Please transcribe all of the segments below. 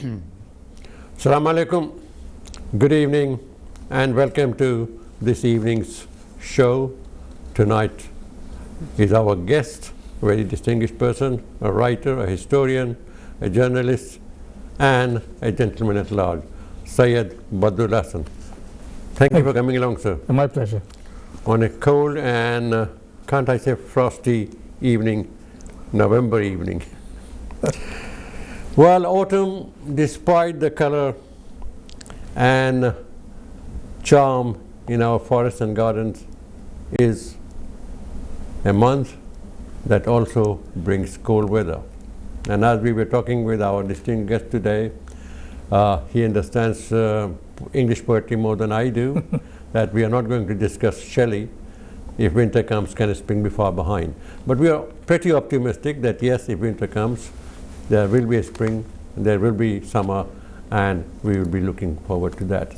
Assalamu alaikum, good evening and welcome to this evening's show. Tonight is our guest, a very distinguished person, a writer, a historian, a journalist and a gentleman at large, Syed Badrul Hasan. Thank you for coming along, sir. My pleasure. On a cold and, can't I say frosty evening, November evening. Well, autumn, despite the color and charm in our forests and gardens, is a month that also brings cold weather. And as we were talking with our distinguished guest today, he understands English poetry more than I do, that we are not going to discuss Shelley. If winter comes, can spring be far behind? But we are pretty optimistic that yes, if winter comes, there will be a spring, there will be summer, and we will be looking forward to that.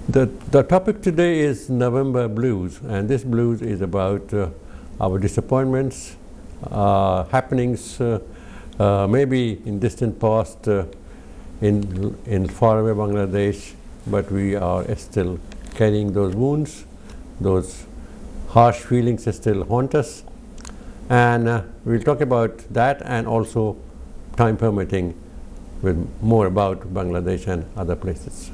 The topic today is November blues, and this blues is about our disappointments, happenings, maybe in distant past, in faraway Bangladesh, but we are still carrying those wounds, those harsh feelings still haunt us, and we'll talk about that and also, time permitting, with more about Bangladesh and other places.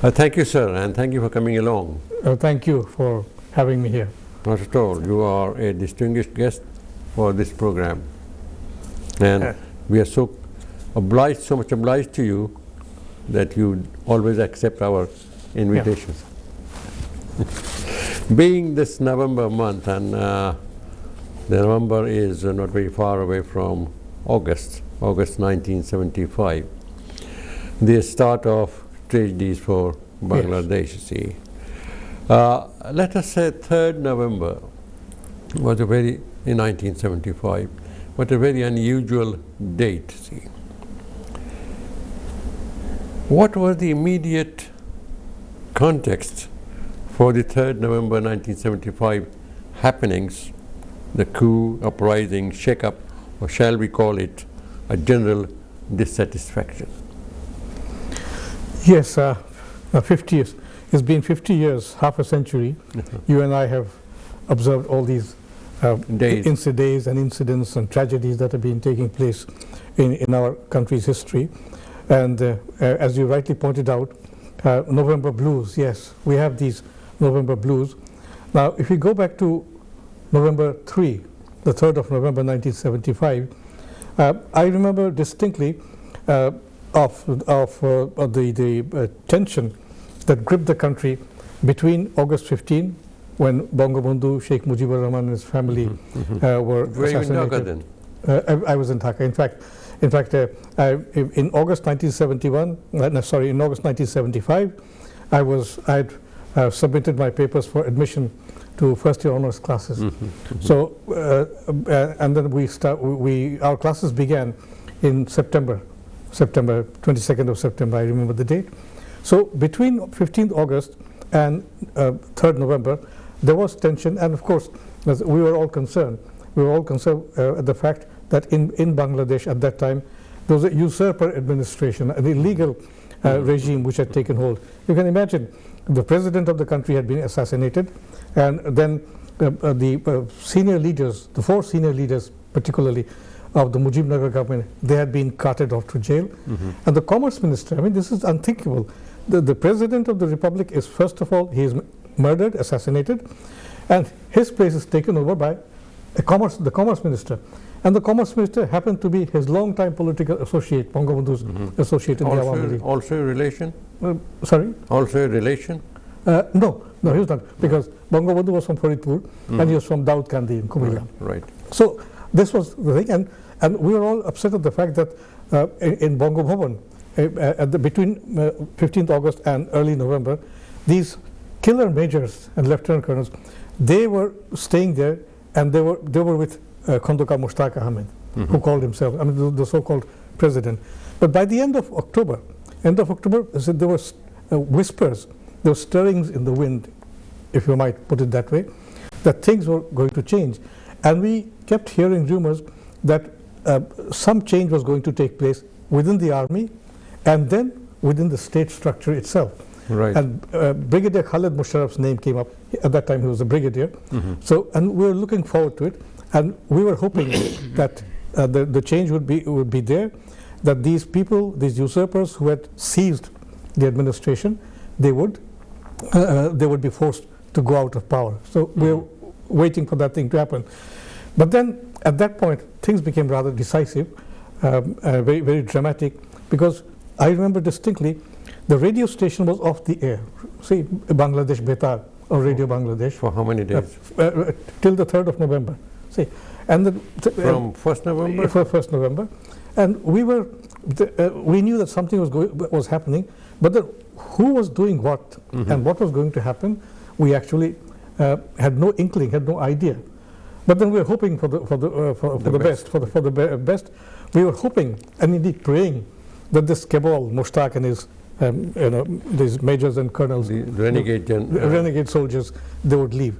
Thank you, sir, and thank you for coming along. Thank you for having me here. Not at all. You are a distinguished guest for this program, and we are so obliged, so much obliged to you that you always accept our invitations. Yeah. Being this November month, and the November is not very far away from August 1975, the start of tragedies for Bangladesh. Yes. See, let us say 3rd November was a very, in 1975, but a very unusual date. See, what was the immediate context for the 3rd November 1975 happenings, the coup, uprising, shake-up, or shall we call it a general dissatisfaction? Yes, 50 years. It's been 50 years, half a century. You and I have observed all these days and incidents and tragedies that have been taking place in our country's history. And as you rightly pointed out, November blues, yes, we have these November blues. Now, if we go back to November 3, the 3rd of November 1975, I remember distinctly of the tension that gripped the country between August 15, when Bangabandhu, Sheikh Mujib and his family were assassinated. I was in Dhaka. In fact, in August 1971, in August 1975, I had submitted my papers for admission to first-year honors classes. So, and then our classes began in September, 22nd of September, I remember the date. So between 15th August and 3rd November, there was tension, and of course, we were all concerned. We were all concerned at the fact that in Bangladesh at that time, there was a usurper administration, an illegal regime which had taken hold. You can imagine, the president of the country had been assassinated, and then the senior leaders, the 4 senior leaders particularly of the Mujib government, they had been carted off to jail. And the commerce minister, I mean, this is unthinkable. The president of the republic is, first of all, he is murdered, assassinated, and his place is taken over by the commerce minister. And the commerce minister happened to be his long-time political associate, Bangabandhu's associate in the Awami League. Also a relation? Sorry? Also a relation? No, he was not, because Bangabandhu was from Faridpur and he was from Daud Kandi in Kumilla. Right. So this was the thing, and we were all upset at the fact that in Bongo Bhavan, between 15th August and early November, these killer majors and lieutenant colonels, they were staying there, and they were with Khandaka Mushtaq Ahmed, who called himself, I mean, the so-called president. But by the end of October, there was whispers, there were stirrings in the wind, if you might put it that way, that things were going to change. And we kept hearing rumors that some change was going to take place within the army and then within the state structure itself. Right. And Brigadier Khalid Musharraf's name came up. At that time he was a brigadier. So, and we were looking forward to it, and we were hoping that the change would be there, that these people, these usurpers who had seized the administration, they would be forced to go out of power. So we were waiting for that thing to happen. But then at that point things became rather decisive, very, very dramatic, because I remember distinctly the radio station was off the air. See, Bangladesh Betar, or Radio Bangladesh. For how many days? Till the 3rd of November. See, and from 1st November? For 1st November. And we were, we knew that something was happening, but who was doing what and what was going to happen, we actually had no inkling, had no idea. But then we were hoping for the best. We were hoping and indeed praying that this cabal, Mushtaq and his, these majors and colonels, the renegade soldiers, they would leave.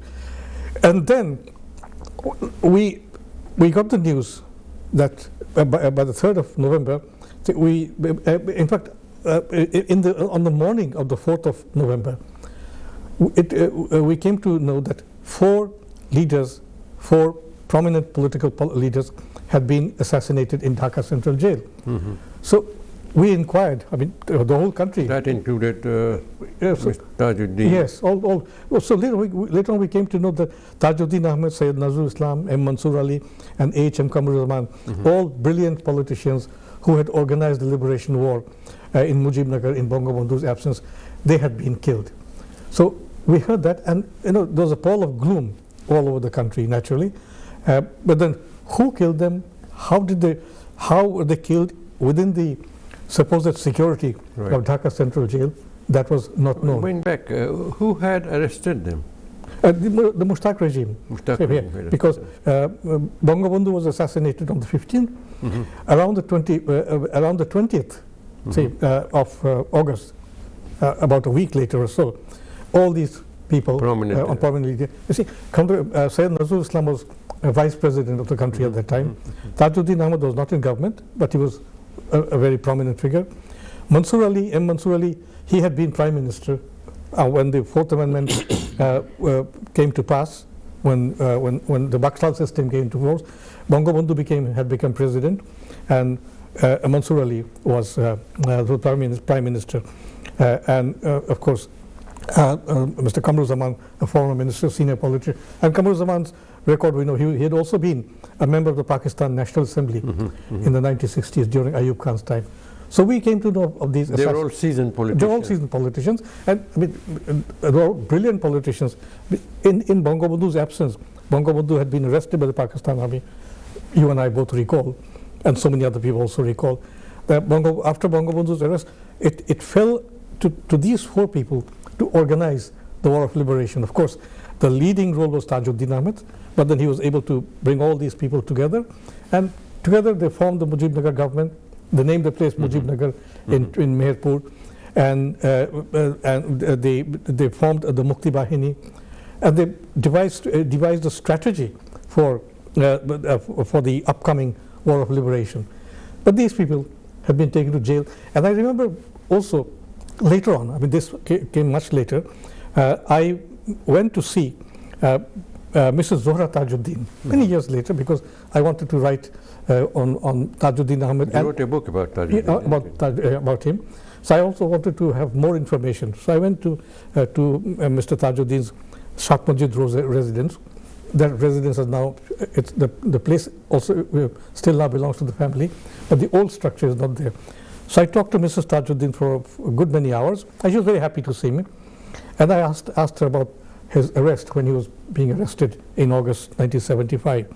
And then we got the news that by the 3rd of November, in fact, on the morning of the 4th of November, we came to know that 4 prominent political leaders had been assassinated in Dhaka Central Jail. So we inquired, I mean, the whole country. That included Mr. Tajuddin. Yes, so later on we came to know that Tajuddin Ahmed, Sayyid Nazrul Islam, M. Mansur Ali, and H.M. Kamruzzaman, all brilliant politicians who had organized the liberation war in Mujib Nagar in Bangabandhu's absence, they had been killed. So we heard that, and there was a pall of gloom all over the country, naturally. But then, who killed them? How were they killed within the supposed security of Dhaka Central Jail? That was not known. Going back, who had arrested them? The Mushtaq regime. Because Bangabandhu was assassinated on the 15th. Around the 20th of August, about a week later or so, all these people prominently. You see, Sayyid Nazrul Islam was vice president of the country at that time. Tajuddin Ahmed was not in government, but he was a very prominent figure. Mansur Ali, M. Mansur Ali, he had been prime minister when the 4th Amendment came to pass, when the Baksal system came to force. Bangabandhu had become president, and Mansur Ali was the prime minister. And of course, Mr. Kamruzzaman, a former minister, senior politician. And Kamruzzaman's record, we know, he had also been a member of the Pakistan National Assembly in the 1960s during Ayub Khan's time. So we came to know of these. They were all seasoned politicians. They were all seasoned politicians, and I mean, they were all brilliant politicians. In Bangabandhu's absence, Bangabandhu had been arrested by the Pakistan Army. You and I both recall, and so many other people also recall, that after Bangabandhu's arrest, it fell to these 4 people to organize the War of Liberation. Of course, the leading role was Tajuddin Ahmed, but then he was able to bring all these people together, and together they formed the Mujib Nagar government. They named the place Mujib Nagar in Meherpur, and they formed the Mukti Bahini, and they devised a strategy for the upcoming War of Liberation. But these people had been taken to jail, and I remember also later on, I mean this came much later, I went to see Mrs. Zohra Tajuddin many years later, because I wanted to write on Tajuddin Ahmed. You wrote a book about Tajuddin. About him. So I also wanted to have more information. So I went to Mr. Tajuddin's Shah Masjid residence. That residence is now, the place also still now belongs to the family, but the old structure is not there. So I talked to Mrs. Tajuddin for a good many hours, and she was very happy to see me. And I asked her about his arrest, when he was being arrested in August 1975.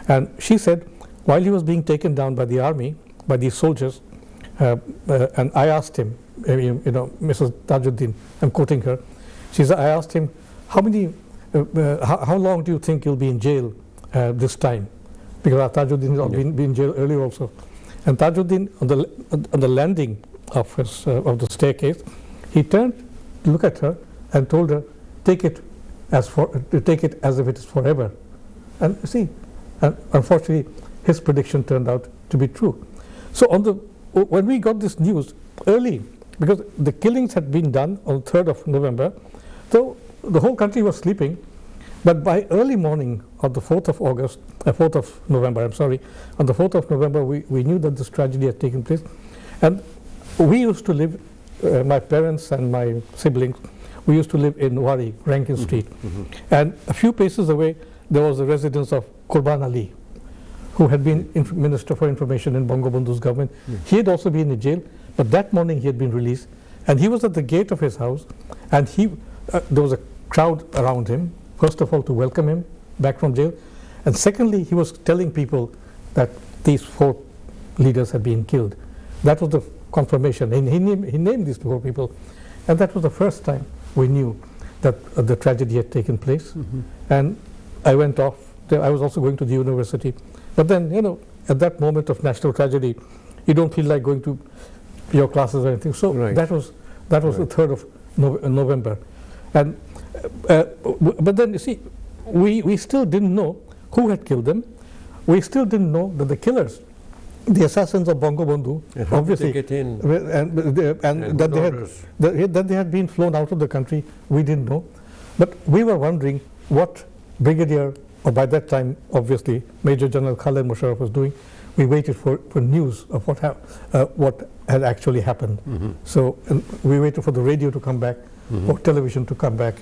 And she said, while he was being taken down by the army, by these soldiers, and I asked him, Mrs. Tajuddin, I'm quoting her, she said, I asked him, how long do you think you'll be in jail this time? Because Tajuddin had been in jail earlier also. And Tajuddin, on the landing of the staircase, he turned to look at her and told her, take it as if it is forever. And see, unfortunately, his prediction turned out to be true. So when we got this news early, because the killings had been done on the 3rd of November, so the whole country was sleeping, but by early morning of the 4th of November, on the 4th of November, we knew that this tragedy had taken place. And we used to live, my parents and my siblings, we used to live in Wari, Rankin Street. And a few paces away, there was the residence of Qurban Ali, who had been Minister for Information in Bangabandhu's government. He had also been in jail, but that morning he had been released. And he was at the gate of his house, and there was a crowd around him, first of all to welcome him back from jail, and secondly he was telling people that these 4 leaders had been killed. That was the confirmation, and he named these 4 people, and that was the first time we knew that the tragedy had taken place. And I went off. I was also going to the university, but then, you know, at that moment of national tragedy, you don't feel like going to your classes or anything. So that was the 3rd of November. And but then, you see, we still didn't know who had killed them. We still didn't know that the killers, the assassins of Bangabandhu, obviously, and that they had been flown out of the country, we didn't know. But we were wondering what Brigadier, or by that time, obviously, Major General Khaled Musharraf was doing. We waited for news of what had actually happened. So we waited for the radio to come back, for television to come back,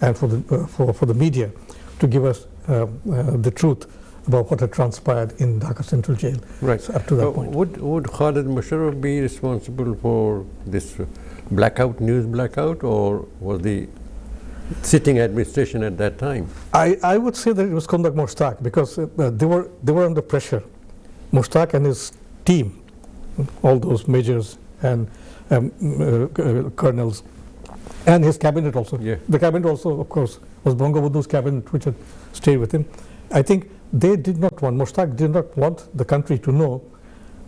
and for the media to give us the truth about what had transpired in Dhaka Central Jail. So up to that point. Would Khaled Musharraf be responsible for this news blackout, or was the sitting administration at that time? I would say that it was Kondak Mosaddak, because they were under pressure. Mosaddak and his team, all those majors and colonels, and his cabinet also. The cabinet also, of course, was Bangabandhu's cabinet, which had stayed with him. I think they did not want, Mosaddak did not want the country to know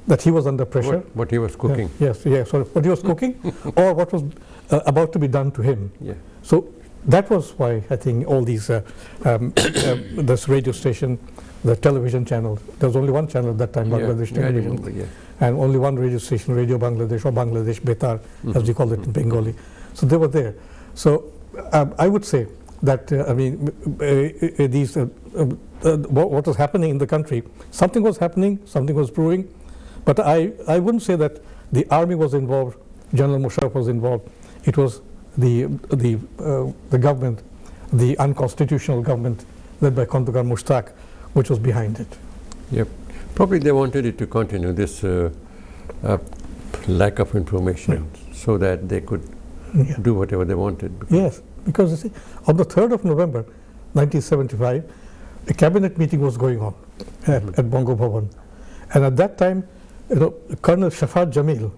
that he was under pressure. What he was cooking. What he was cooking, or what was about to be done to him. So that was why I think all these, this radio station, the television channel, there was only one channel at that time, Bangladesh television, and only one radio station, Radio Bangladesh, or Bangladesh Betar, as we call it in Bengali. So they were there. So I would say that, what was happening in the country, something was happening, something was brewing, but I wouldn't say that the army was involved, General Musharraf was involved. It was the government, the unconstitutional government led by Kondak Mosaddak, which was behind it. Probably they wanted it to continue, this lack of information, so that they could do whatever they wanted. Because you see, on the 3rd of November 1975, a cabinet meeting was going on at Bongo Bhavan, and at that time, Colonel Shafat Jamil,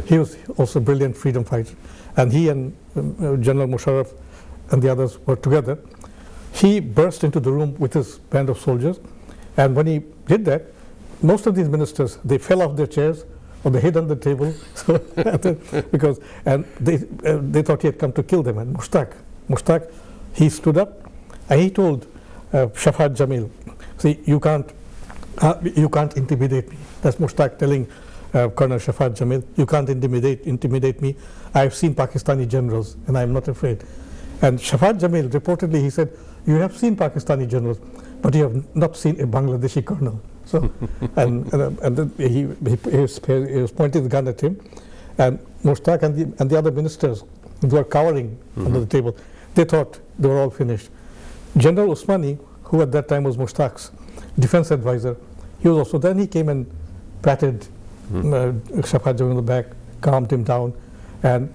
he was also a brilliant freedom fighter, and he and General Musharraf and the others were together. He burst into the room with his band of soldiers, and when he did that, most of these ministers, they fell off their chairs or they hid under the table, because they thought he had come to kill them. And Mosaddak, he stood up and he told Shafat Jamil, "See, you can't intimidate me." That's Mosaddak telling Colonel Shafat Jamil, "You can't intimidate me. I have seen Pakistani generals and I am not afraid." And Shafat Jamil, reportedly, he said, "You have seen Pakistani generals, but you have not seen a Bangladeshi colonel." So, and then he was pointing the gun at him, and Mosaddak and the other ministers who were cowering under the table, they thought they were all finished. General Usmani, who at that time was Mosaddak's defense advisor, he was also, then he came and patted Shafat Jamil on the back, calmed him down, and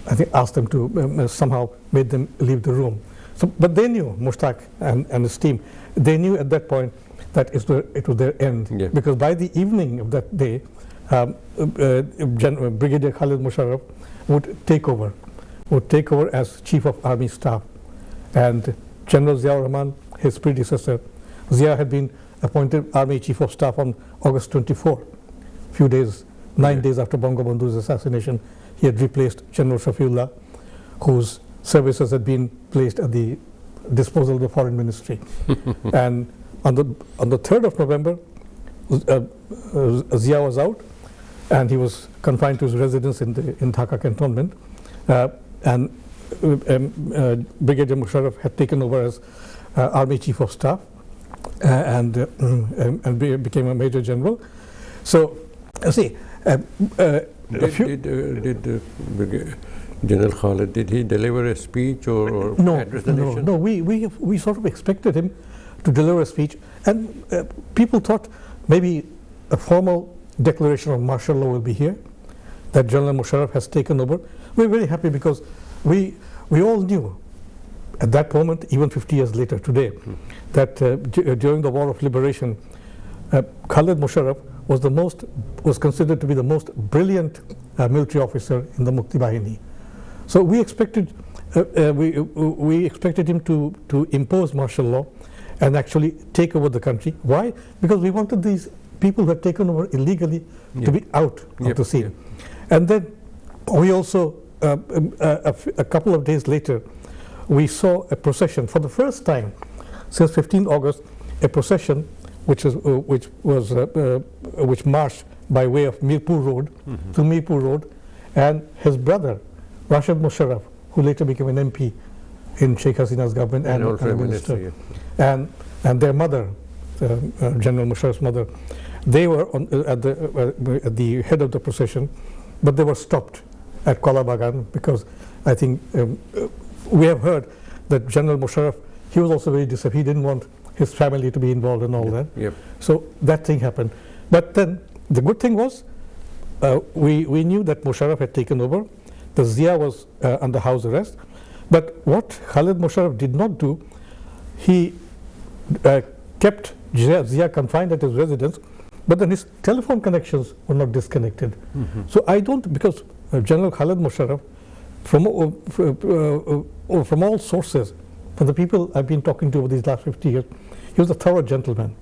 I think asked them to somehow made them leave the room. So, but they knew, Mosaddak and his team, they knew at that point that it was their end, because by the evening of that day, Brigadier Khaled Musharraf would take over as Chief of Army Staff, and General Ziaur Rahman, his predecessor, Zia had been appointed Army Chief of Staff on August 24, 9 days after Bangabandhu's assassination. He had replaced General Shafiullah, whose services had been placed at the disposal of the Foreign Ministry. And on the 3rd of November, Zia was out, and he was confined to his residence in Dhaka cantonment, and Brigadier Musharraf had taken over as Army Chief of Staff, and became a Major General. So, see, did General Khalid, did he deliver a speech or address the nation? No, we sort of expected him to deliver a speech, and people thought maybe a formal declaration of martial law will be here, that General Musharraf has taken over. We're very happy because we all knew at that moment, even 50 years later today, that during the War of Liberation, Khalid Musharraf was considered to be the most brilliant military officer in the Mukti Bahini. So we expected him to impose martial law and actually take over the country. Why? Because we wanted these people who had taken over illegally to be out of the scene. And then we also, a couple of days later, we saw a procession for the first time since 15 August, a procession which marched by way of Mirpur Road to Mirpur Road, and his brother Rashid Musharraf, who later became an MP in Sheikh Hasina's government and a minister, and their mother, General Musharraf's mother, they were at the head of the procession, but they were stopped at Kala Bagan because I think we have heard that General Musharraf, he was also very disappointed. He didn't want his family to be involved in all that. So that thing happened. But then the good thing was we knew that Musharraf had taken over. The Zia was under house arrest. But what Khalid Musharraf did not do, he kept Zia confined at his residence, but then his telephone connections were not disconnected. So I don't, because General Khalid Musharraf, from all sources, from the people I've been talking to over these last 50 years, he was a thorough gentleman.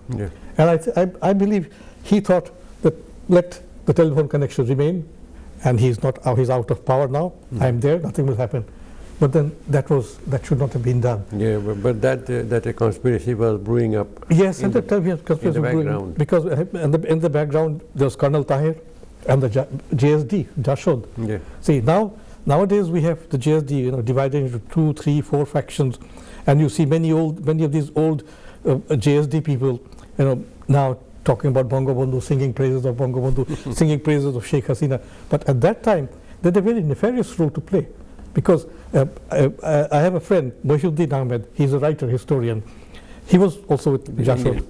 And I believe he thought that let the telephone connection remain, and he's out of power now. I'm there, nothing will happen. But then that should not have been done. But that a conspiracy was brewing up. Yes, and the conspiracy was brewing, because in the background there's Colonel Tahir and the JSD, Jashod. See, nowadays we have the JSD, divided into 2, 3, 4 factions, and you see many of these old JSD people, now talking about Bangabandhu, singing praises of Bangabandhu, singing praises of Sheikh Hasina. But at that time, they had a very nefarious role to play, because I have a friend, Mohiuddin Ahmed. He's a writer, historian. He was also with Jashod.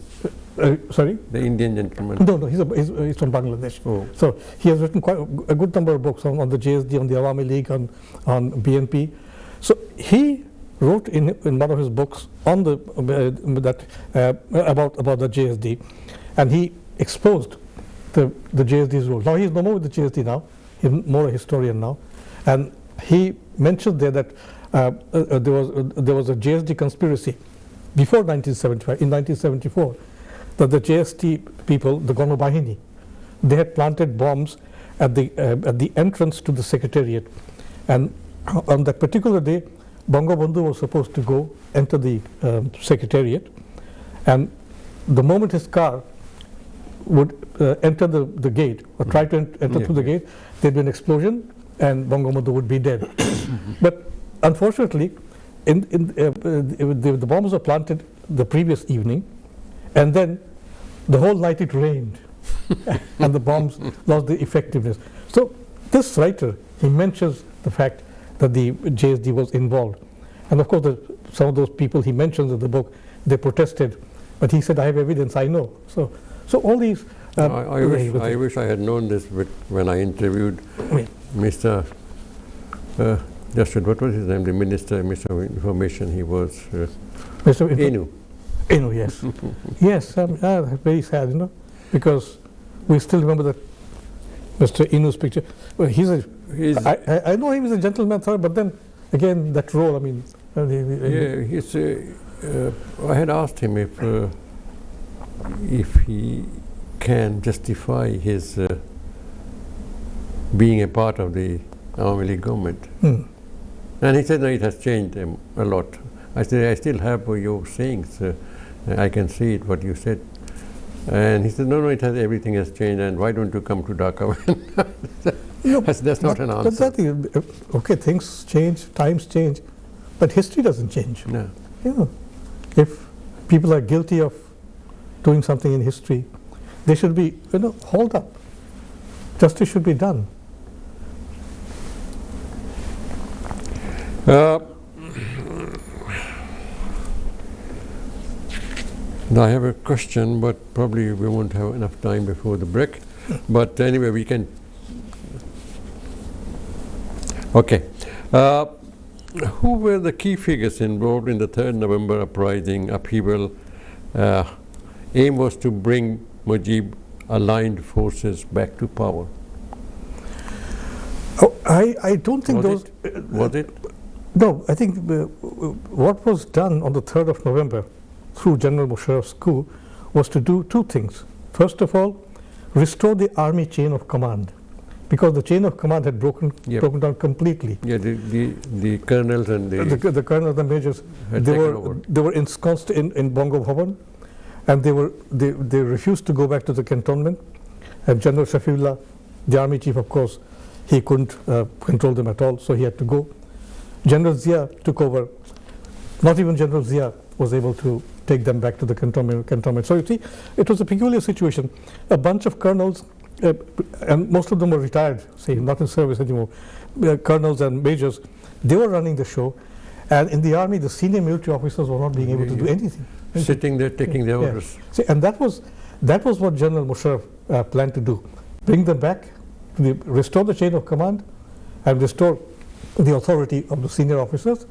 Sorry? The Indian gentleman. No, he's from Bangladesh. So he has written quite a good number of books on the JSD, on the Awami League, on BNP. So he wrote in one of his books on about the JSD, and he exposed the JSD's role. Now he's no more with the JSD now. He's more a historian now, and he mentioned there that there was a JSD conspiracy before 1975. In 1974, that the JSD people, the Gono Bahini, they had planted bombs at the entrance to the secretariat, and on that particular day, Bangabandhu was supposed to enter the secretariat, and the moment his car would enter the gate, or try to enter through the gate, there'd be an explosion and Bangabandhu would be dead. But unfortunately, the bombs were planted the previous evening, and then the whole night it rained and the bombs lost the effectiveness. So this writer, he mentions the fact that the JSD was involved, and of course some of those people he mentions in the book, they protested, but he said, I have evidence, I know. So all these I wish I had known this when I interviewed Mr. What was his name? The Minister of Information. He was Mr. Inu. Inu, yes. Yes, very sad, because we still remember that Mr. Inu's picture. Well, I know he was a gentleman, but then again, that role, I mean. I had asked him if he can justify his being a part of the Awami League government. And he said, no, it has changed a lot. I said, I still have your sayings. I can see it, what you said. And he said, no, everything has changed, and why don't you come to Dhaka? That's not an answer. But okay, things change, times change, but history doesn't change. No. You know, if people are guilty of doing something in history, they should be, hauled up. Justice should be done. Now I have a question, but probably we won't have enough time before the break. But anyway, we can. Okay. Who were the key figures involved in the 3rd November uprising upheaval? Aim was to bring Mujib aligned forces back to power. Oh, I don't think was it? No, I think what was done on the 3rd of November through General Musharraf's coup was to do two things. First of all, restore the army chain of command, because the chain of command had broken down completely. Yeah, the colonels and the colonels and majors, they were ensconced in Bongo Bhavan, and they refused to go back to the cantonment. And General Shafiullah, the army chief, of course, he couldn't control them at all, so he had to go. General Zia took over. Not even General Zia was able to take them back to the cantonment. So you see, it was a peculiar situation. A bunch of colonels, and most of them were retired, say, not in service anymore, colonels and majors, they were running the show. And in the army, the senior military officers were not being able to do anything. Sitting there taking their orders. See, and that was what General Musharraf planned to do. Bring them back, restore the chain of command, and restore the authority of the senior officers,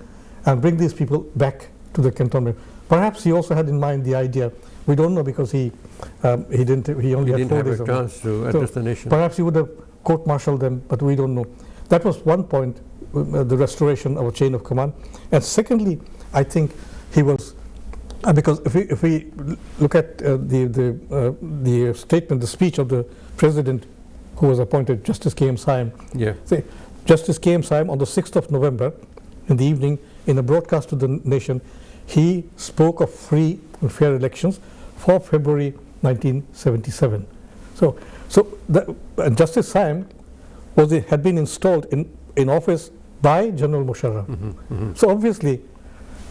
and bring these people back to the cantonment. Perhaps he also had in mind the idea, we don't know, because he only had 4 days. Have a chance to address the nation. Perhaps he would have court-martialed them, but we don't know. That was one point, the restoration of a chain of command. And secondly, I think he was, because if we look at the statement, the speech of the president who was appointed, Justice K.M. Syme. Yeah. Say, Justice K.M. Syme on the 6th of November in the evening, in a broadcast to the nation, he spoke of free and fair elections for February 1977. So Justice Syme had been installed in office by General Musharraf. So obviously,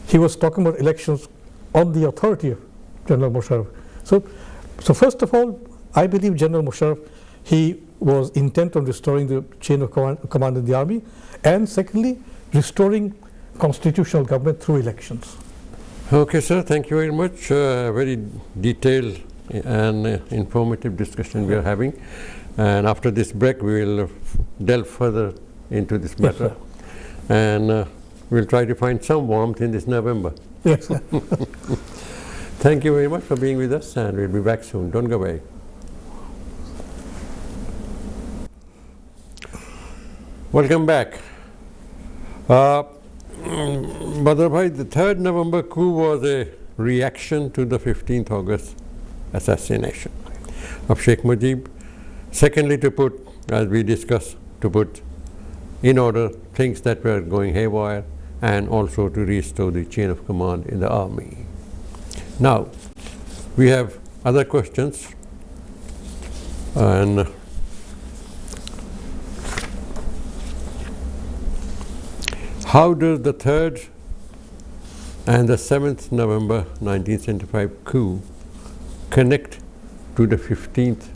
he was talking about elections on the authority of General Musharraf. So first of all, I believe General Musharraf, he was intent on restoring the chain of command in the army, and secondly, restoring constitutional government through elections. Okay, sir, thank you very much. Very detailed and informative discussion we are having. And after this break, we will delve further into this matter. Yes, and we'll try to find some warmth in this November. Yes. Thank you very much for being with us, and we'll be back soon. Don't go away. Welcome back. Badr Bhai, the 3rd November coup was a reaction to the 15th August assassination of Sheikh Mujib. Secondly, to put, as we discussed, to put in order things that were going haywire, and also to restore the chain of command in the army. Now, we have other questions, and how does the 3rd and the 7th November 1975 coup connect to the 15th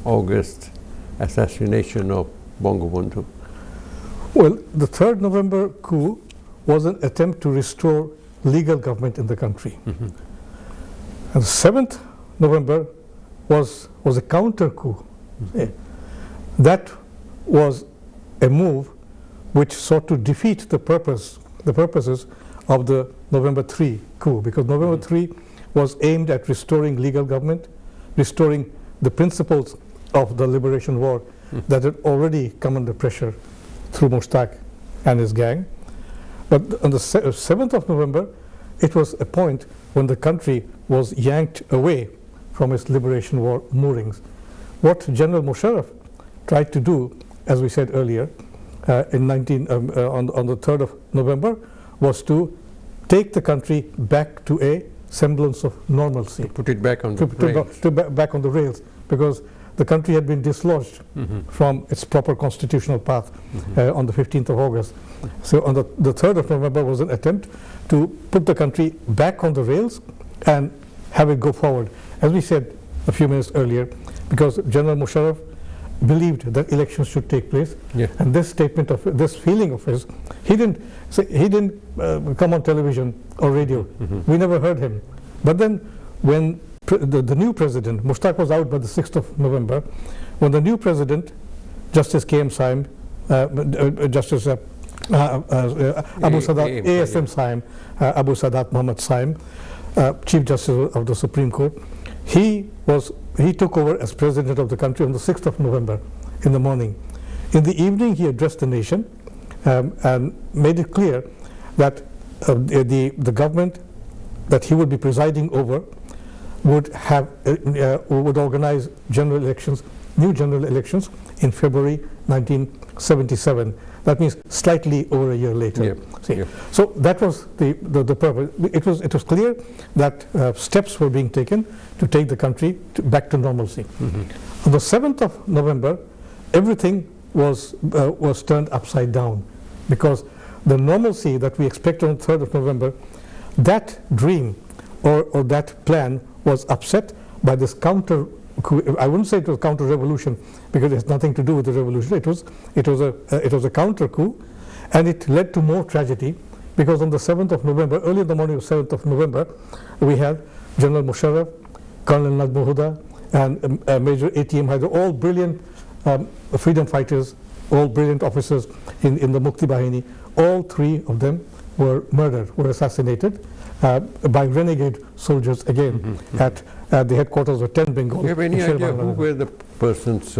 August assassination of Bangabandhu? Well, the 3rd November coup was an attempt to restore legal government in the country. And the 7th November was a counter-coup. That was a move which sought to defeat the purposes of the November 3 coup, because November 3 was aimed at restoring legal government, restoring the principles of the liberation war that had already come under pressure through Mushtaq and his gang. But on the 7th of November, it was a point when the country was yanked away from its liberation war moorings. What General Musharraf tried to do, as we said earlier, on the 3rd of November, was to take the country back to a semblance of normalcy. To put it back on the rails. Back on the rails, because the country had been dislodged from its proper constitutional path on the 15th of August. So on the 3rd of November was an attempt to put the country back on the rails and have it go forward. As we said a few minutes earlier, because General Musharraf believed that elections should take place, and this statement of this feeling of his, he didn't come on television or radio. We never heard him. But then when the new president, Mushtaq was out by the 6th of November, when the new president, Justice K.M. Saim, Justice Abu Sadat, ASM Saim, Abu Sadat Muhammad Saim, Chief Justice of the Supreme Court, he took over as president of the country on the 6th of November in the morning. In the evening, he addressed the nation and made it clear that the government that he would be presiding over would organize general elections, new general elections in February 1977. That means slightly over a year later. So that was the purpose. It was clear that steps were being taken to take the country back to normalcy. On the 7th of November, everything was turned upside down, because the normalcy that we expected on the 3rd of November, that dream or that plan was upset by this counter-coup. I wouldn't say it was counter-revolution, because it has nothing to do with the revolution. It was a counter-coup, and it led to more tragedy, because on the 7th of November, early in the morning of 7th of November, we had General Musharraf, Colonel Najmul Huda, and Major A.T.M. Haider, all brilliant freedom fighters, all brilliant officers in the Mukti Bahini. All three of them were murdered, were assassinated by renegade soldiers again at the headquarters of 10 Bengal. Do you have any idea who were the persons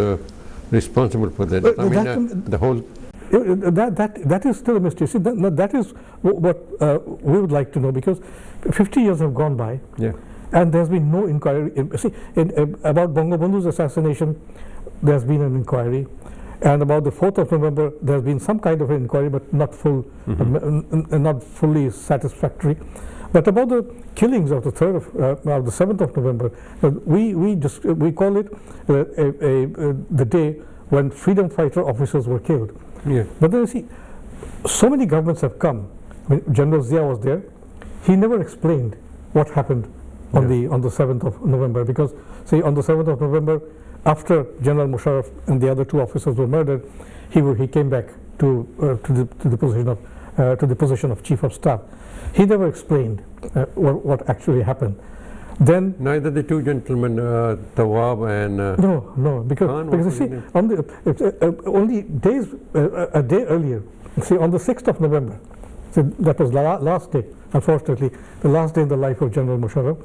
responsible for that? The whole... That is still a mystery. See, that is what we would like to know, because 50 years have gone by, and there's been no inquiry. About Bangabandhu's assassination, there's been an inquiry. And about the 4th of November, there's been some kind of an inquiry, but not not fully satisfactory. But about the killings of the 7th of November, we call it the day when freedom fighter officers were killed. But then you see, so many governments have come. I mean, General Zia was there. He never explained what happened on the 7th of November, because see, on the 7th of November, after General Musharraf and the other two officers were murdered, he came back to the position of Chief of Staff. He never explained what actually happened. Then neither the two gentlemen, Tawab and no, because you see, on the only days a day earlier, see, on the 6th of November, so that was last day, unfortunately, the last day in the life of General Musharraf.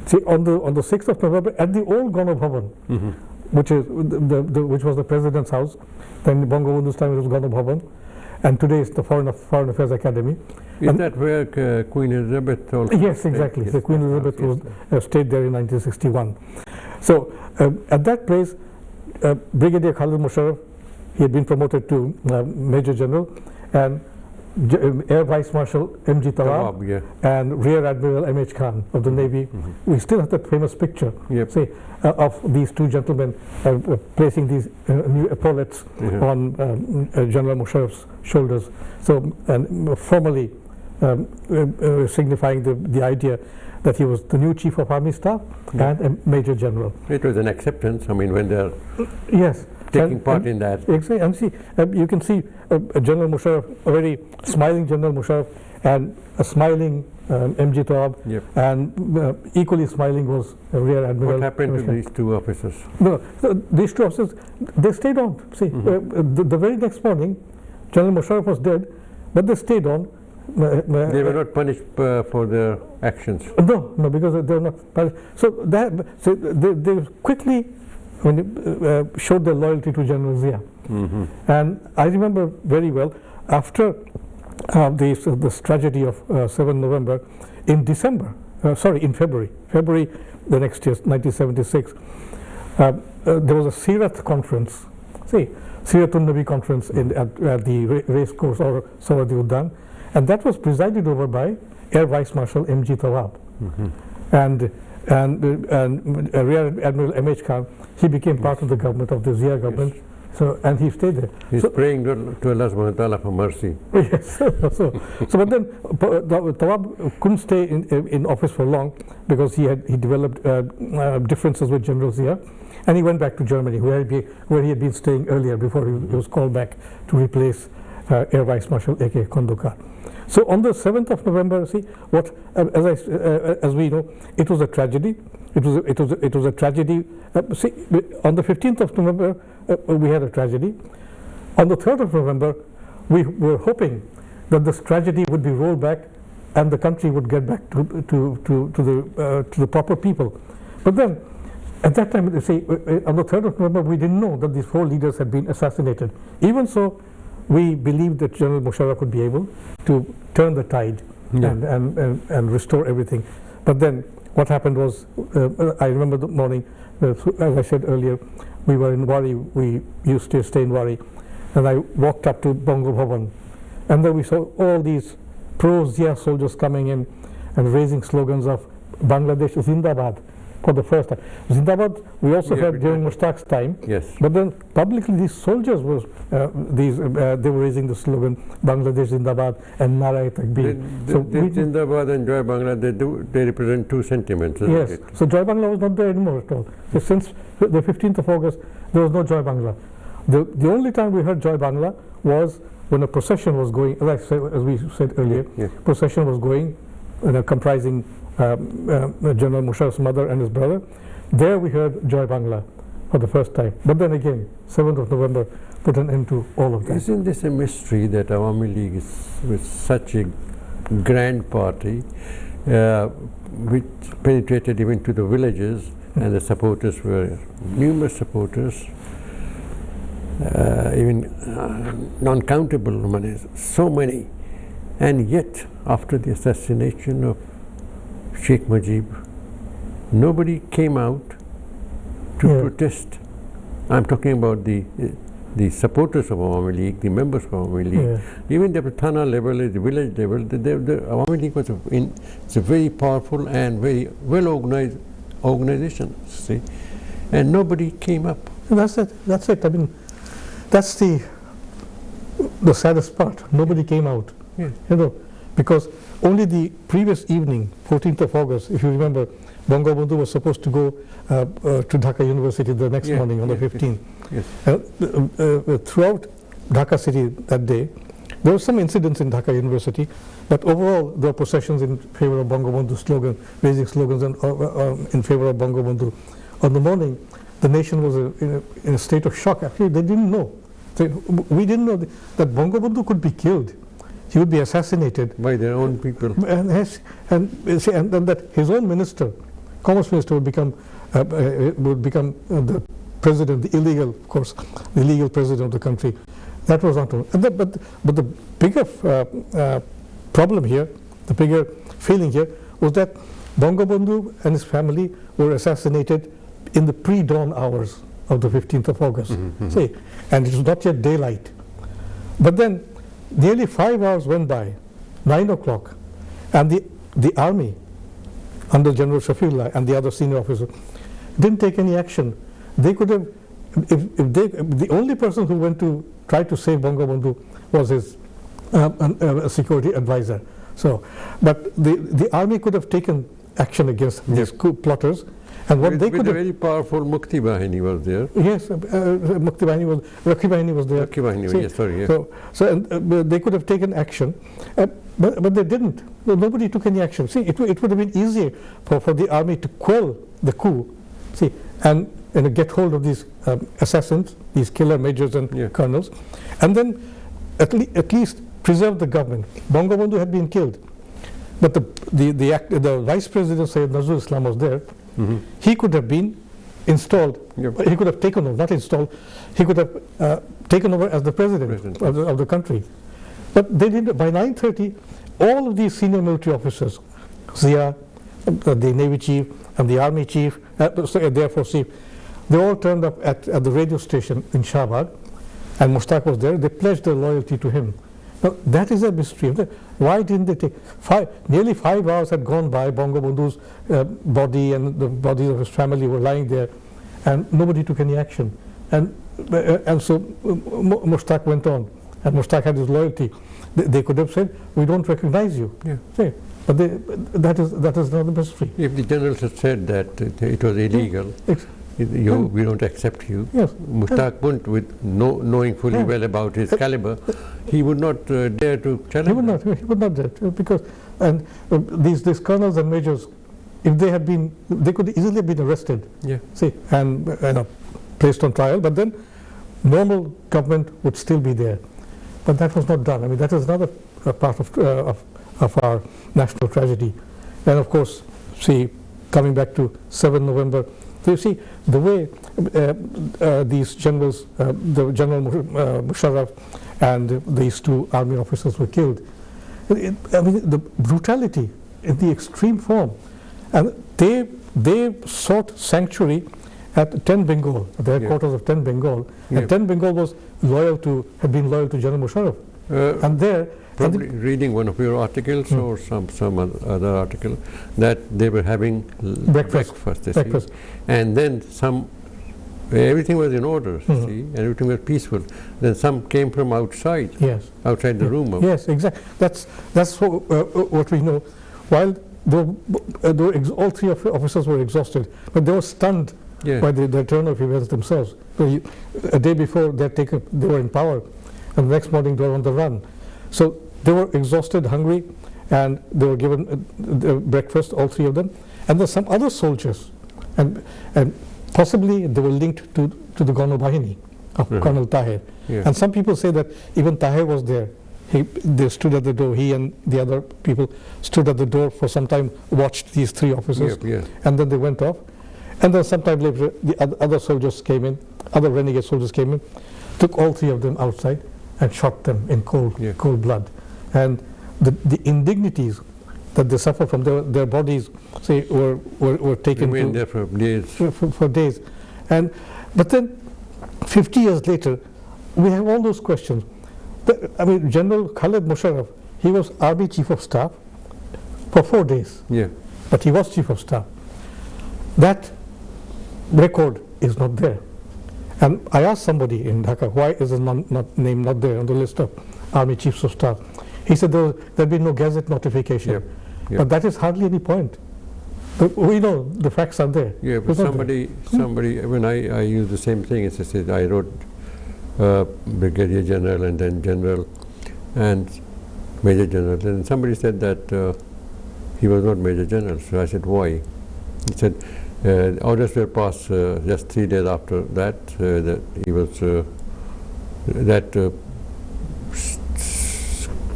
See, on the 6th of November, at the old Gana Bhavan, which was the president's house, then in Bangabandhu's time it was Gana Bhavan, and today it's the Foreign Affairs Academy. Is that where Queen Elizabeth also? Yes, exactly. So Queen Elizabeth was stayed there in 1961. So at that place, Brigadier Khalid Musharraf, he had been promoted to Major General, and Air Vice Marshal M.G. Tawab and Rear Admiral M.H. Khan of the Navy. We still have that famous picture, say, of these two gentlemen placing these new epaulets on General Musharraf's shoulders. So, and formally signifying the idea that he was the new Chief of Army Staff and a Major General. It was an acceptance. I mean, when they're taking part in that. Exactly. And see, you can see General Musharraf, a very smiling General Musharraf, and a smiling M.G. Tawab, and equally smiling was Rear Admiral. What happened to these two officers? No, so these two officers, they stayed on. See, the very next morning, General Musharraf was dead, but they stayed on. They were not punished for their actions. No, because they were not punished. So they quickly showed their loyalty to General Zia. And I remember very well, after this tragedy of 7 November, in February the next year, 1976, there was a Sirat conference, Siratun Nabi conference at the race course or Sawardi Uddan, and that was presided over by Air Vice Marshal M.G. Tawab. And Rear Admiral M.H. Khan, he became part of the government, of the Zia government. Yes. So, and he stayed there. He's praying to Allah subhanahu wa ta'ala for mercy. Yes. so but then Tawab couldn't stay in office for long because he developed differences with General Zia, and he went back to Germany, where he had been staying earlier before he was called back to replace Air Vice Marshal A.K. Kondokar. So on the 7th of November, see what as we know, it was a tragedy. It was a tragedy. See, on the 15th of November, we had a tragedy. On the 3rd of November, we were hoping that this tragedy would be rolled back, and the country would get back to the proper people. But then, at that time, they say on the 3rd of November, we didn't know that these 4 leaders had been assassinated. Even so, we believed that General Musharraf would be able to turn the tide and restore everything. But then what happened was, I remember the morning, as I said earlier, we were in Wari, we used to stay in Wari, and I walked up to Bongo Bhavan, and then we saw all these pro-Zia soldiers coming in and raising slogans of Bangladesh Zindabad for the first time. Zindabad, we also heard during Mushtaq's time. Yes. But then publicly, these soldiers were they were raising the slogan Bangladesh Zindabad and Nara Takbir. So Zindabad and Joy Bangla, they represent two sentiments. Yes. It? So Joy Bangla was not there anymore at all. So since the 15th of August, there was no Joy Bangla. The only time we heard Joy Bangla was when a procession was going, as we said earlier, procession was going, comprising General Musharraf's mother and his brother. There we heard Joy Bangla for the first time. But then again, 7th of November put an end to all of that. Isn't this a mystery that Awami League was such a grand party, which penetrated even to the villages, and the supporters were numerous supporters, even non-countable, so many. And yet, after the assassination of Sheikh Mujib, nobody came out to protest. I'm talking about the supporters of Awami League, the members of Awami League. Even at the Thana level, at the village level, the Awami League was it's a very powerful and very well organized organization, see, and nobody came up. And that's it. That's it. I mean, that's the saddest part. Nobody came out. You know, because only the previous evening, 14th of August, if you remember, Bongo Bandhu was supposed to go to Dhaka University the next morning on the 15th. Throughout Dhaka city that day, there were some incidents in Dhaka University, but overall there were processions in favor of Bongo Bandhu's slogan, raising slogans in favor of Bongo Bandhu. On the morning, the nation was in a state of shock. Actually, they didn't know. We didn't know that Bongo Bandhu could be killed. He would be assassinated by their own people, and then that his own minister, commerce minister, would become the president, the illegal, of course, the illegal president of the country. That was not. But the bigger problem here, the bigger failing here, was that Bongo Bandhu and his family were assassinated in the pre-dawn hours of the 15th of August. See, and it was not yet daylight. But then, nearly 5 hours went by, 9 o'clock, and the army, under General Shafiullah and the other senior officers, didn't take any action. They could have, the only person who went to try to save Bongo Bandhu was his security advisor. So, but the army could have taken action against these coup plotters. And what they could have, a very powerful Mukti Bahini was there. Yes, Mukti Bahini was, Rakhi Bahini was there. Rakhi Bahini, yes, sorry. Yes. So they could have taken action, but they didn't. Nobody took any action. See, it would have been easier for the army to quell the coup, see, and get hold of these assassins, these killer majors and colonels, and then at least preserve the government. Bongo Bandhu had been killed, but the vice president, Sayyid Nazrul Islam, was there. He could have been installed. He could have taken over, not installed. He could have taken over as the president of the country. But they did. By 9:30, all of these senior military officers, Zia, the Navy chief, and the Army chief, the Air Force chief, they all turned up at the radio station in Shahabad, and Mushtaq was there. They pledged their loyalty to him, Now, that is a mystery. Why didn't they take nearly 5 hours had gone by, Bangabandhu's body and the bodies of his family were lying there, and nobody took any action. And so Mushtaq went on, and Mushtaq had his loyalty. They could have said, we don't recognize you. Yeah. But that is another mystery. If the generals had said that it was illegal, we don't accept you. Yes. Mushtaq wouldn't, with knowing fully well about his caliber, he would not dare to challenge. He would not dare to, because these colonels and majors, if they had been, they could easily have been arrested. Yeah. And placed on trial. But then normal government would still be there. But that was not done. I mean, that is another part of our national tragedy. And of course, coming back to 7 November. So you see, the way these generals, the General Musharraf and these two army officers were killed, I mean, the brutality in the extreme form. And they sought sanctuary at 10 Bengal, the headquarters of 10 Bengal. And 10 Bengal had been loyal to General Musharraf. And there, probably reading one of your articles or some other article, that they were having breakfast. And then everything was in order, and everything was peaceful. Then some came from outside, outside the room. Yes, exactly. That's what we know. While all three officers were exhausted, but they were stunned by the turn of events themselves. So a day before they were in power, and the next morning they were on the run. So they were exhausted, hungry, and they were given breakfast, all three of them. And there's some other soldiers, and possibly they were linked to the Gano Bahini of Colonel Tahir. And some people say that even Tahir was there. They stood at the door, he and the other people stood at the door for some time, watched these three officers, and then they went off. And then sometime later, the other soldiers came in, other renegade soldiers came in, took all three of them outside and shot them in cold blood. And the indignities that they suffered from their bodies, were taken there for days. For days. But then, 50 years later, we have all those questions. I mean, General Khalid Musharraf, he was Army Chief of Staff for 4 days. But he was Chief of Staff. That record is not there. And I asked somebody in Dhaka, why is his name not there on the list of Army Chiefs of Staff? He said there'd be no gazette notification. But that is hardly any point. But we know the facts are there. But somebody, when I use the same thing, as I said, I wrote Brigadier General and then General and Major General. And somebody said that he was not Major General. So I said, why? He said, orders were passed just 3 days after that, that he was,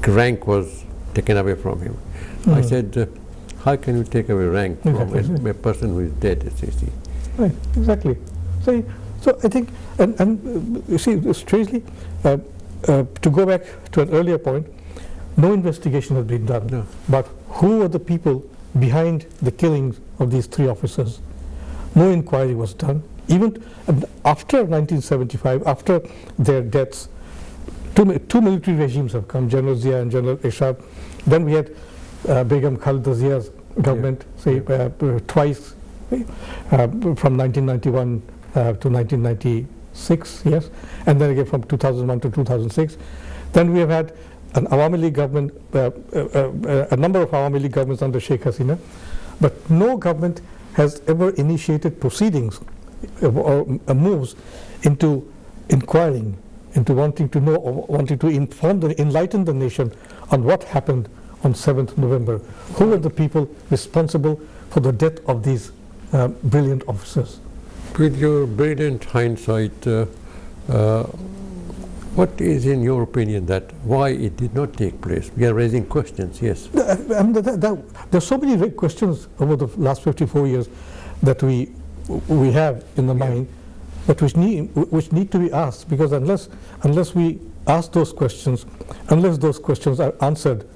rank was taken away from him. I said, how can you take away rank from a person who is dead, as you see? Right, exactly. So I think, and you see, strangely, to go back to an earlier point, no investigation has been done. No. But who are the people behind the killings of these three officers? No inquiry was done. Even after 1975, after their deaths, two military regimes have come, General Zia and General Ishaq. Then we had Begum Khalida Zia's government, twice, from 1991 to 1996, and then again from 2001 to 2006. Then we have had an Awami League government, a number of Awami League governments under Sheikh Hasina, but no government has ever initiated proceedings or moves into inquiring, into wanting to know, or wanting to enlighten the nation on what happened on 7th November. Who are the people responsible for the death of these brilliant officers? With your brilliant hindsight, what is, in your opinion, that why it did not take place? We are raising questions, yes. There's so many questions over the last 54 years that we have in the mind, but which need to be asked, because unless we ask those questions, unless those questions are answered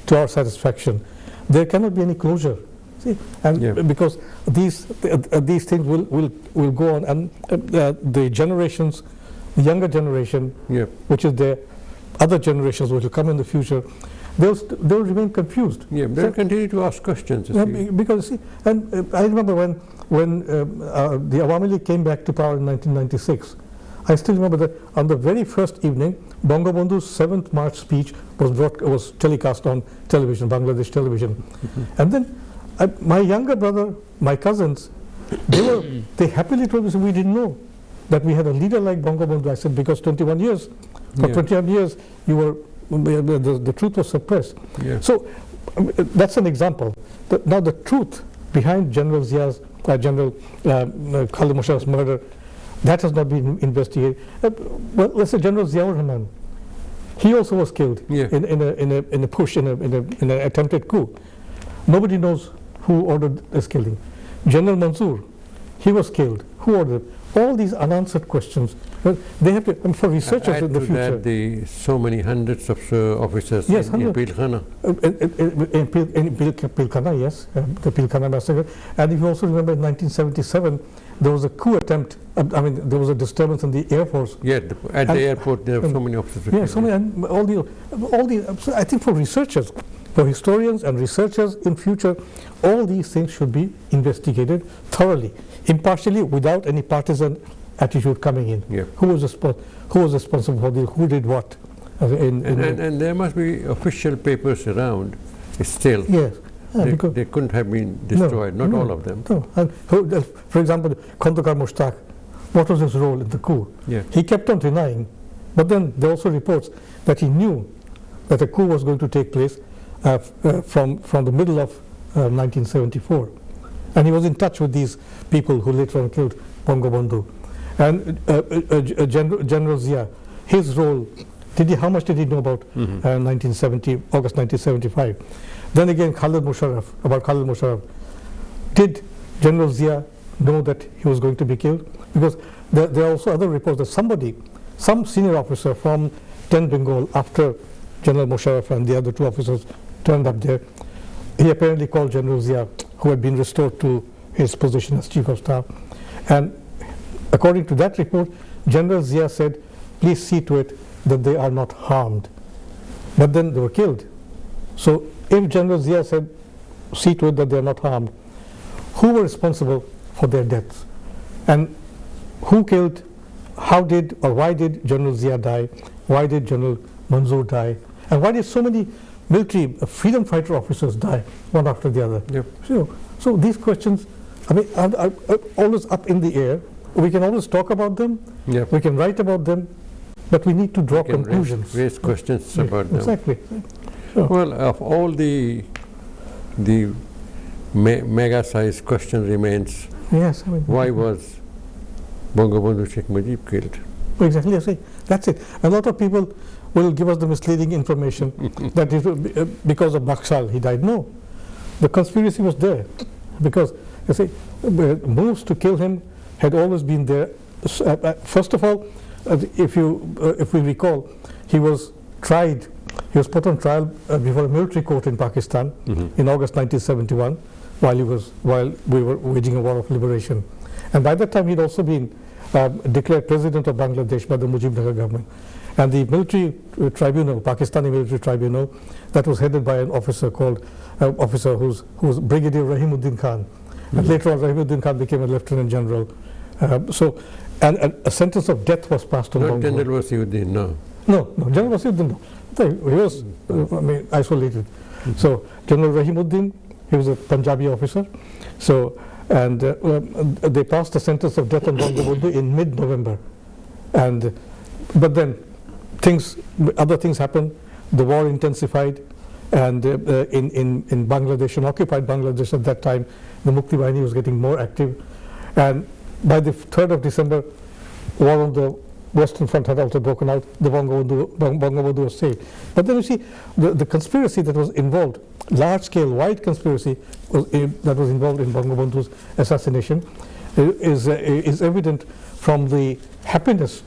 to our satisfaction, there cannot be any closure. See, and because these things will go on, and the generations, the younger generation, which is there, other generations which will come in the future, they'll remain confused. Yeah, they'll continue to ask questions. Because see, and I remember when the Awami League came back to power in 1996, I still remember that on the very first evening, Bangabandhu's 7th March speech was telecast on television, Bangladesh television. And then my younger brother, my cousins, they happily told me, we didn't know that we had a leader like Bangabandhu. I said, because 21 years, for 21 years, you were, the truth was suppressed. Yeah. So that's an example. Now the truth behind General Zia's, General Khalid Musharraf's murder, that has not been investigated. Well, let's say General Ziaur Rahman, he also was killed in a push, in an attempted coup. Nobody knows who ordered this killing. General Mansour, he was killed. Who ordered? All these unanswered questions. They have to, for researchers in the future. So many hundreds of officers in Pilkhana. In Pilkhana, yes, the Pilkhana massacre. And if you also remember in 1977, there was a coup attempt. There was a disturbance in the Air Force. Yeah, at the airport, there were so many officers. Yeah, so many, and all the. So I think for researchers, for historians and researchers in future, all these things should be investigated thoroughly, impartially, without any partisan attitude coming in. Yeah. Who was responsible for this? Who did what? And there must be official papers around still. Yes. They couldn't have been destroyed, not all of them. No. And for example, Khandakar Mushtaq, what was his role in the coup? Yeah. He kept on denying, but then there are also reports that he knew that a coup was going to take place from the middle of 1974. And he was in touch with these people who later on killed Bangabandhu. And General Zia, his role, how much did he know about 1970, August 1975? Then again, Khalid Musharraf. Did General Zia know that he was going to be killed? Because there are also other reports that some senior officer from 10 Bengal, after General Musharraf and the other two officers turned up there, he apparently called General Zia, who had been restored to his position as Chief of Staff. And according to that report, General Zia said, please see to it that they are not harmed. But then they were killed. So if General Zia said, see to it that they are not harmed, who were responsible for their deaths? And who killed, how did or why did General Zia die? Why did General Mansour die? And why did so many military freedom fighter officers die, one after the other? Yep. So these questions, are always up in the air. We can always talk about them, we can write about them, but we need to draw conclusions. Raise questions about them. Exactly. Sure. Well, of all the mega-sized question remains, why was Bangabandhu Sheikh Mujib killed? Exactly, I say. That's it. A lot of people will give us the misleading information that it, because of Naxal he died. No. The conspiracy was there. Because, you see, moves to kill him had always been there. First of all, if we recall, he was tried. He was put on trial before a military court in Pakistan in August 1971, while we were waging a war of liberation. And by that time, he'd also been declared president of Bangladesh by the Mujib government. And the military tribunal, Pakistani military tribunal, that was headed by an officer called who was Brigadier Rahimuddin Khan. And later on, Rahimuddin Khan became a lieutenant general. And a sentence of death was passed on Bangladesh. General Wasiuddin, no. No, General Wasiuddin, no. He was isolated. So General Rahimuddin, he was a Punjabi officer. So, and they passed a sentence of death on Bangabandhu in mid-November. But then other things happened. The war intensified, and in Bangladesh, in occupied Bangladesh at that time, the Mukti Bahini was getting more active. And by the 3rd of December, war on the Western Front had also broken out. The Bangabandhu was saved. But then you see, the conspiracy that was involved, large-scale, wide conspiracy that was involved in Bangabandhu's assassination is evident from the happiness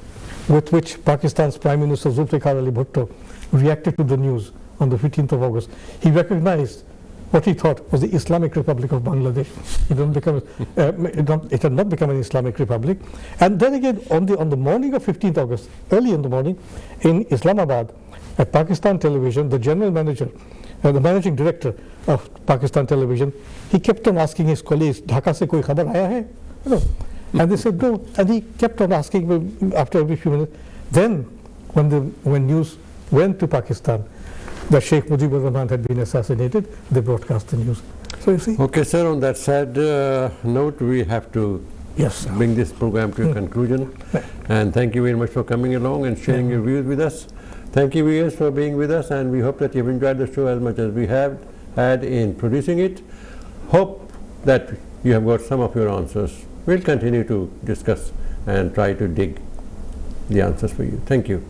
with which Pakistan's Prime Minister Zulfikar Ali Bhutto reacted to the news on the 15th of August. He recognized what he thought was the Islamic Republic of Bangladesh. It had not become an Islamic Republic. And then again, on the morning of 15th August, early in the morning, in Islamabad, At Pakistan Television, the general manager, the managing director of Pakistan Television, he kept on asking his colleagues, Dhaka se koi khabar aaya hai? You know, and they said no, and he kept on asking after every few minutes. Then, when news went to Pakistan that Sheikh Mujib Rahman had been assassinated, they broadcast the news. So you see. Okay, sir. On that sad note, we have to bring this program to a conclusion. And thank you very much for coming along and sharing your views with us. Thank you, viewers, for being with us, and we hope that you've enjoyed the show as much as we have had in producing it. Hope that you have got some of your answers. We'll continue to discuss and try to dig the answers for you. Thank you.